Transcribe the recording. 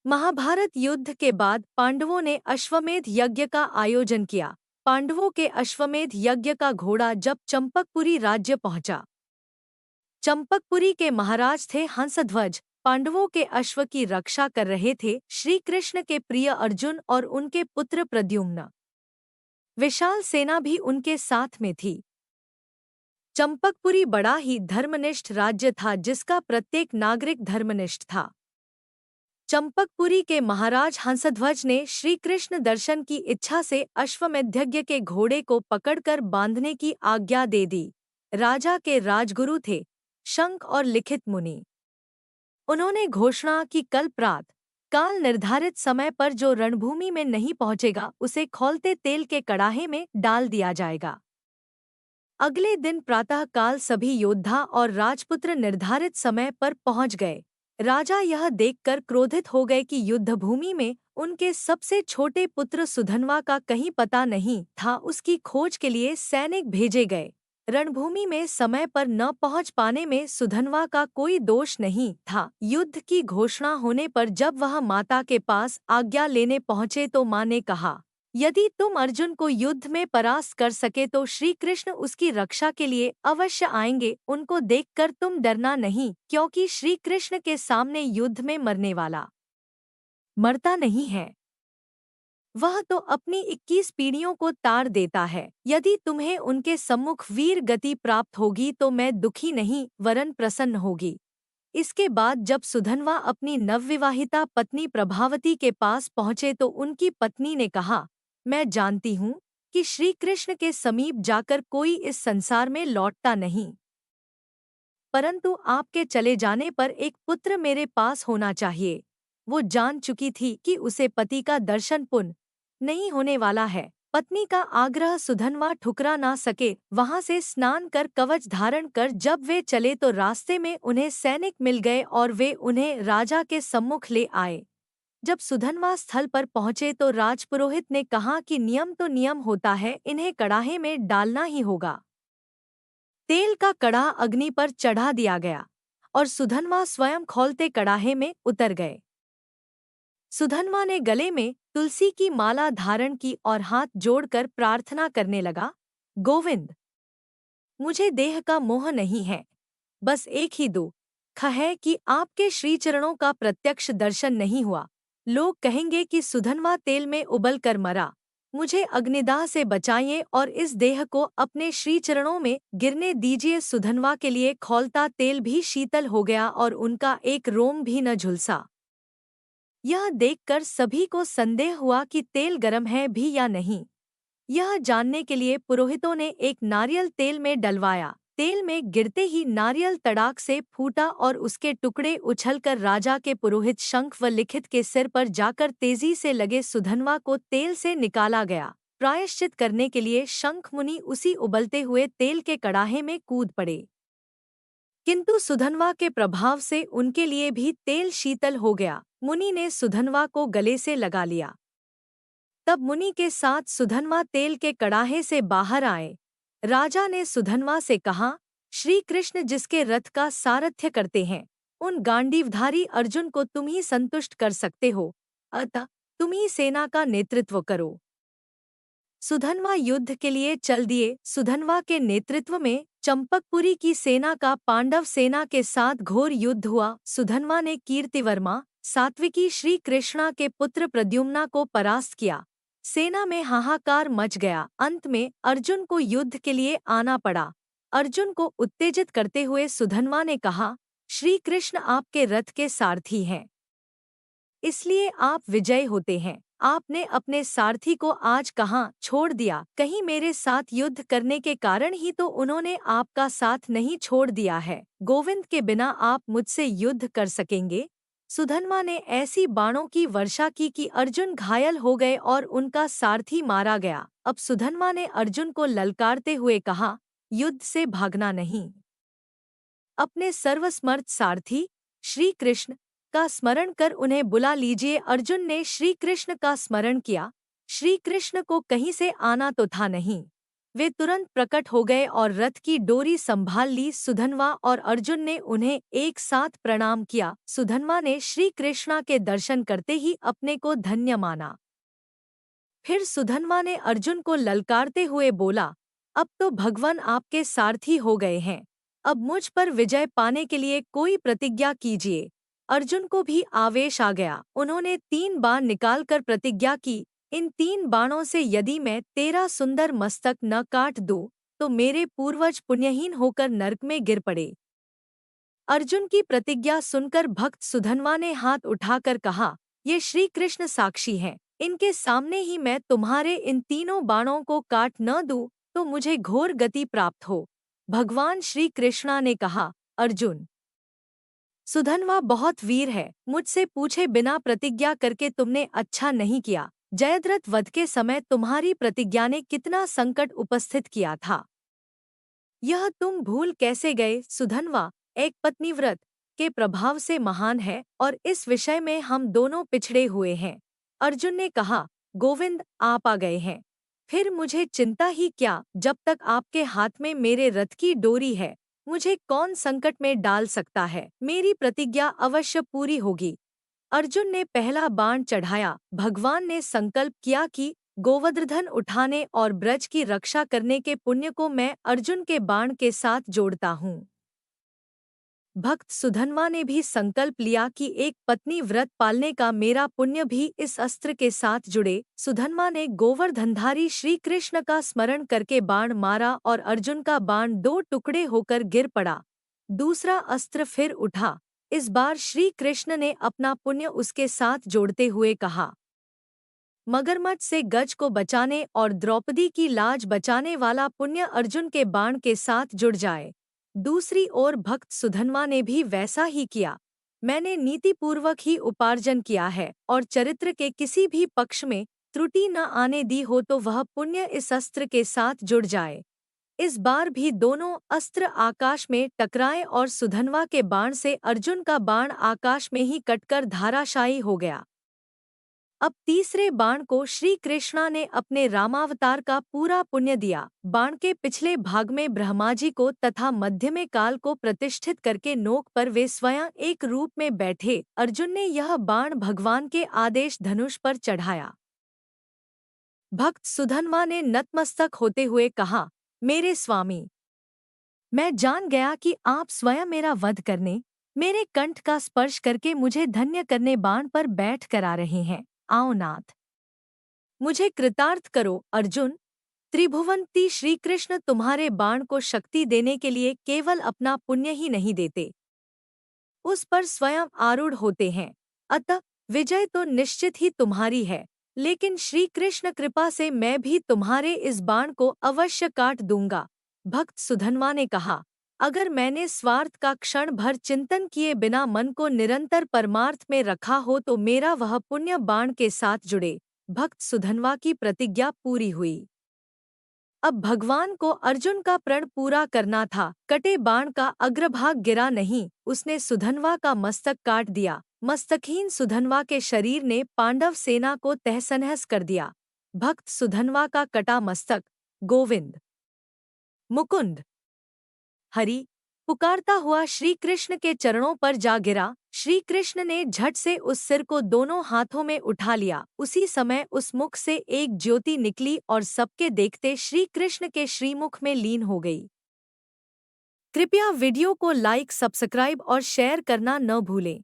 महाभारत युद्ध के बाद पांडवों ने अश्वमेध यज्ञ का आयोजन किया। पांडवों के अश्वमेध यज्ञ का घोड़ा जब चंपकपुरी राज्य पहुंचा। चंपकपुरी के महाराज थे हंसध्वज। पांडवों के अश्व की रक्षा कर रहे थे श्री कृष्ण के प्रिय अर्जुन और उनके पुत्र प्रद्युम्न। विशाल सेना भी उनके साथ में थी। चंपकपुरी बड़ा ही धर्मनिष्ठ राज्य था, जिसका प्रत्येक नागरिक धर्मनिष्ठ था। चंपकपुरी के महाराज हंसध्वज ने श्री कृष्ण दर्शन की इच्छा से अश्वमेधयज्ञ के घोड़े को पकड़कर बांधने की आज्ञा दे दी। राजा के राजगुरु थे शंख और लिखित मुनि। उन्होंने घोषणा की कल प्रात काल निर्धारित समय पर जो रणभूमि में नहीं पहुंचेगा उसे खौलते तेल के कड़ाहे में डाल दिया जाएगा। अगले दिन प्रातः काल सभी योद्धा और राजपुत्र निर्धारित समय पर पहुंच गए। राजा यह देखकर क्रोधित हो गए कि युद्धभूमि में उनके सबसे छोटे पुत्र सुधन्वा का कहीं पता नहीं था। उसकी खोज के लिए सैनिक भेजे गए। रणभूमि में समय पर न पहुंच पाने में सुधन्वा का कोई दोष नहीं था। युद्ध की घोषणा होने पर जब वह माता के पास आज्ञा लेने पहुंचे तो माँ ने कहा, यदि तुम अर्जुन को युद्ध में परास्त कर सके तो श्री कृष्ण उसकी रक्षा के लिए अवश्य आएंगे। उनको देखकर तुम डरना नहीं, क्योंकि श्री कृष्ण के सामने युद्ध में मरने वाला मरता नहीं है। वह तो अपनी 21 पीढ़ियों को तार देता है। यदि तुम्हें उनके सम्मुख वीर गति प्राप्त होगी तो मैं दुखी नहीं वरन प्रसन्न होगी। इसके बाद जब सुधन्वा अपनी नवविवाहिता पत्नी प्रभावती के पास पहुंचे तो उनकी पत्नी ने कहा, मैं जानती हूँ कि श्री कृष्ण के समीप जाकर कोई इस संसार में लौटता नहीं, परंतु आपके चले जाने पर एक पुत्र मेरे पास होना चाहिए। वो जान चुकी थी कि उसे पति का दर्शन पुनः नहीं होने वाला है। पत्नी का आग्रह सुधन्वा ठुकरा ना सके। वहां से स्नान कर कवच धारण कर जब वे चले तो रास्ते में उन्हें सैनिक मिल गए और वे उन्हें राजा के सम्मुख ले आए। जब सुधन्वा स्थल पर पहुंचे तो राजपुरोहित ने कहा कि नियम तो नियम होता है, इन्हें कड़ाहे में डालना ही होगा। तेल का कड़ाह अग्नि पर चढ़ा दिया गया और सुधन्वा स्वयं खौलते कड़ाहे में उतर गए। सुधन्वा ने गले में तुलसी की माला धारण की और हाथ जोड़कर प्रार्थना करने लगा, गोविंद, मुझे देह का मोह नहीं है, बस एक ही दुख है कि आपके श्रीचरणों का प्रत्यक्ष दर्शन नहीं हुआ। लोग कहेंगे कि सुधन्वा तेल में उबल कर मरा। मुझे अग्निदाह से बचाइए और इस देह को अपने श्रीचरणों में गिरने दीजिए। सुधन्वा के लिए खौलता तेल भी शीतल हो गया और उनका एक रोम भी न झुलसा। यह देखकर सभी को संदेह हुआ कि तेल गर्म है भी या नहीं। यह जानने के लिए पुरोहितों ने एक नारियल तेल में डलवाया। तेल में गिरते ही नारियल तड़ाक से फूटा और उसके टुकड़े उछलकर राजा के पुरोहित शंख व लिखित के सिर पर जाकर तेजी से लगे। सुधन्वा को तेल से निकाला गया। प्रायश्चित करने के लिए शंख मुनि उसी उबलते हुए तेल के कड़ाहे में कूद पड़े, किंतु सुधन्वा के प्रभाव से उनके लिए भी तेल शीतल हो गया। मुनि ने सुधन्वा को गले से लगा लिया। तब मुनि के साथ सुधन्वा तेल के कड़ाहे से बाहर आए। राजा ने सुधन्वा से कहा, श्री कृष्ण जिसके रथ का सारथ्य करते हैं, उन गांडीवधारी अर्जुन को तुम ही संतुष्ट कर सकते हो, अतः तुम ही सेना का नेतृत्व करो। सुधन्वा युद्ध के लिए चल दिए। सुधन्वा के नेतृत्व में चंपकपुरी की सेना का पांडव सेना के साथ घोर युद्ध हुआ। सुधन्वा ने कीर्तिवर्मा सात्विकी श्री कृष्णा के पुत्र प्रद्युम्ना को परास्त किया। सेना में हाहाकार मच गया। अंत में अर्जुन को युद्ध के लिए आना पड़ा। अर्जुन को उत्तेजित करते हुए सुधन्वा ने कहा, श्री कृष्ण आपके रथ के सारथी हैं, इसलिए आप विजयी होते हैं। आपने अपने सारथी को आज कहाँ छोड़ दिया? कहीं मेरे साथ युद्ध करने के कारण ही तो उन्होंने आपका साथ नहीं छोड़ दिया है। गोविंद के बिना आप मुझसे युद्ध कर सकेंगे? सुधन्वा ने ऐसी बाणों की वर्षा की कि अर्जुन घायल हो गए और उनका सारथी मारा गया। अब सुधन्वा ने अर्जुन को ललकारते हुए कहा, युद्ध से भागना नहीं, अपने सर्वसमर्थ सारथी श्री कृष्ण का स्मरण कर उन्हें बुला लीजिए। अर्जुन ने श्री कृष्ण का स्मरण किया। श्री कृष्ण को कहीं से आना तो था नहीं। वे तुरंत प्रकट हो गए और रथ की डोरी संभाल ली। सुधन्वा और अर्जुन ने उन्हें एक साथ प्रणाम किया। सुधन्वा ने श्री कृष्णा के दर्शन करते ही अपने को धन्य माना। फिर सुधन्वा ने अर्जुन को ललकारते हुए बोला, अब तो भगवान आपके सारथी हो गए हैं। अब मुझ पर विजय पाने के लिए कोई प्रतिज्ञा कीजिए। अर्जुन को भी आवेश आ गया। उन्होंने 3 बाण निकालकर प्रतिज्ञा की, इन 3 बाणों से यदि मैं तेरा सुंदर मस्तक न काट दूं, तो मेरे पूर्वज पुण्यहीन होकर नरक में गिर पड़े। अर्जुन की प्रतिज्ञा सुनकर भक्त सुधन्वा ने हाथ उठाकर कहा, ये श्री कृष्ण साक्षी हैं, इनके सामने ही मैं तुम्हारे इन तीनों बाणों को काट न दूं, तो मुझे घोर गति प्राप्त हो। भगवान श्री कृष्णा ने कहा, अर्जुन, सुधन्वा बहुत वीर है, मुझसे पूछे बिना प्रतिज्ञा करके तुमने अच्छा नहीं किया। जयद्रथ वध के समय तुम्हारी प्रतिज्ञा ने कितना संकट उपस्थित किया था, यह तुम भूल कैसे गए। सुधन्वा एक पत्नीव्रत के प्रभाव से महान है और इस विषय में हम दोनों पिछड़े हुए हैं। अर्जुन ने कहा, गोविंद आप आ गए हैं, फिर मुझे चिंता ही क्या। जब तक आपके हाथ में मेरे रथ की डोरी है, मुझे कौन संकट में डाल सकता है। मेरी प्रतिज्ञा अवश्य पूरी होगी। अर्जुन ने पहला बाण चढ़ाया। भगवान ने संकल्प किया कि गोवर्धन उठाने और ब्रज की रक्षा करने के पुण्य को मैं अर्जुन के बाण के साथ जोड़ता हूँ। भक्त सुधन्वा ने भी संकल्प लिया कि एक पत्नी व्रत पालने का मेरा पुण्य भी इस अस्त्र के साथ जुड़े। सुधन्वा ने गोवर्धनधारी श्री कृष्ण का स्मरण करके बाण मारा और अर्जुन का बाण 2 टुकड़े होकर गिर पड़ा। दूसरा अस्त्र फिर उठा। इस बार श्री कृष्ण ने अपना पुण्य उसके साथ जोड़ते हुए कहा, मगरमच्छ से गज को बचाने और द्रौपदी की लाज बचाने वाला पुण्य अर्जुन के बाण के साथ जुड़ जाए। दूसरी ओर भक्त सुधन्वा ने भी वैसा ही किया। मैंने नीतिपूर्वक ही उपार्जन किया है और चरित्र के किसी भी पक्ष में त्रुटि न आने दी हो तो वह पुण्य इस अस्त्र के साथ जुड़ जाए। इस बार भी दोनों अस्त्र आकाश में टकराए और सुधन्वा के बाण से अर्जुन का बाण आकाश में ही कटकर धाराशायी हो गया। अब तीसरे बाण को श्री कृष्णा ने अपने रामावतार का पूरा पुण्य दिया। बाण के पिछले भाग में ब्रह्माजी को तथा मध्य में काल को प्रतिष्ठित करके नोक पर वे स्वयं एक रूप में बैठे। अर्जुन ने यह बाण भगवान के आदेश धनुष पर चढ़ाया। भक्त सुधन्वा ने नतमस्तक होते हुए कहा, मेरे स्वामी, मैं जान गया कि आप स्वयं मेरा वध करने, मेरे कंठ का स्पर्श करके मुझे धन्य करने बाण पर बैठ कर आ रहे हैं। आओ नाथ, मुझे कृतार्थ करो। अर्जुन, त्रिभुवनती श्री कृष्ण तुम्हारे बाण को शक्ति देने के लिए केवल अपना पुण्य ही नहीं देते, उस पर स्वयं आरूढ़ होते हैं। अतः विजय तो निश्चित ही तुम्हारी है, लेकिन श्री कृष्ण कृपा से मैं भी तुम्हारे इस बाण को अवश्य काट दूंगा। भक्त सुधन्वा ने कहा, अगर मैंने स्वार्थ का क्षण भर चिंतन किए बिना मन को निरंतर परमार्थ में रखा हो तो मेरा वह पुण्य बाण के साथ जुड़े। भक्त सुधन्वा की प्रतिज्ञा पूरी हुई। अब भगवान को अर्जुन का प्रण पूरा करना था। कटे बाण का अग्रभाग गिरा नहीं, उसने सुधन्वा का मस्तक काट दिया। मस्तकहीन सुधन्वा के शरीर ने पांडव सेना को तहस-नहस कर दिया। भक्त सुधन्वा का कटा मस्तक गोविंद, मुकुंद, हरि पुकारता हुआ श्री कृष्ण के चरणों पर जा गिरा। श्री कृष्ण ने झट से उस सिर को दोनों हाथों में उठा लिया। उसी समय उस मुख से एक ज्योति निकली और सबके देखते श्री कृष्ण के श्रीमुख में लीन हो गई। कृपया वीडियो को लाइक, सब्सक्राइब और शेयर करना न भूलें।